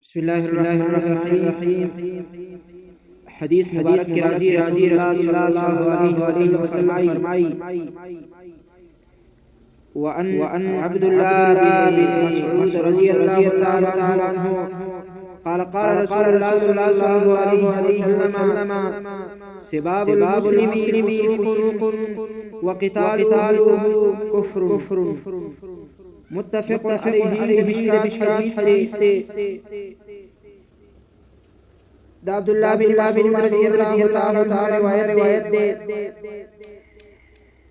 بسم الله الرحمن الرحيم. حدیث مبارک کے راضی رسول اللہ صلی اللہ علیہ وسلم فرمائی وأن عبد الله بن مسعود رضي الله تعالى عنه قال رسول الله صلى الله عليه وسلم سباب المسلم فسوق وقتاله كفر متفق عليه بمشكات حديث دا عبد الله بن مسعود رضی اللہ تعالی روایت دے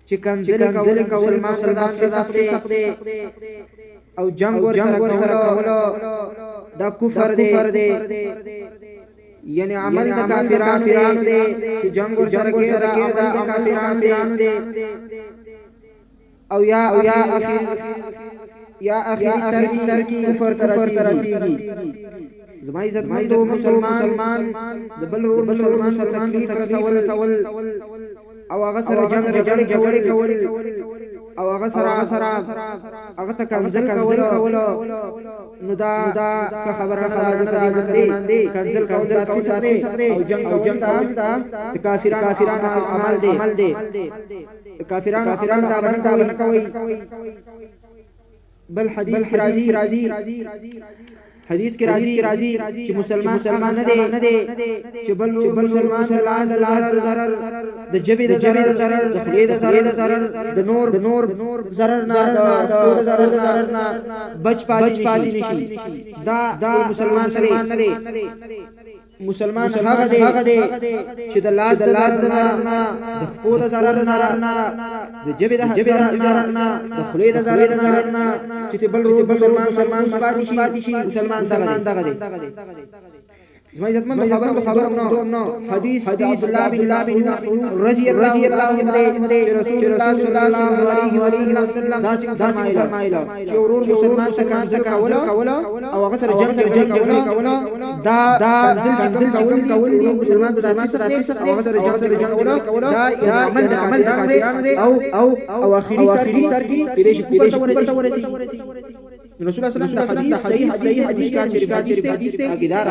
چکنزل کول ما صدا فسق دے او جنگ ور سره دا کفر دے یعنی عمل دا کافرانو دے چې جنگ ور سره کې دا کافرانو دے او یا اخی سر کی کفر ترسیږي زما عزت مندو مسلمان د بل مسلمان سره تکلیف رسول او هغه سره جنگ کول او هغه سره هغه ته کنزل کول نو دا خبره ده کنزل کول فساد او جنگ دا کافرانو عمل دي کافرانو دا باندې کوي بل حدیث کی راضی چې مسلمان نه دی چې بل مسلمان ضرر د جبه د ضرر د خلی د ضرر د نور ضرر نه بچ پاتې نشي دا مسلمان نه دی مسلمان هغه دی چې د لاس نه د خپل ضرر نه د جبه د ضرر نه د خلی د ضرر نه چې بل مسلمان پاتې شي مسلمان دغه دی زما عزت مند خبر نو حدیث عبد الله بن مسعود رضی الله عنه رسول الله صلی الله علیه وسلم دا فرمایله چې ورور مسلمان څخه کول او هغه سره جنگ کول دا کنزل کول مسلمان د فسق او هغه سره جنگ کول دا عمل د کافرانو دی او اخیری سر کی پیش ورسی رسول الله صلی الله علیه وسلم حدیث صحیح حدیث کا حدیث ته اگدار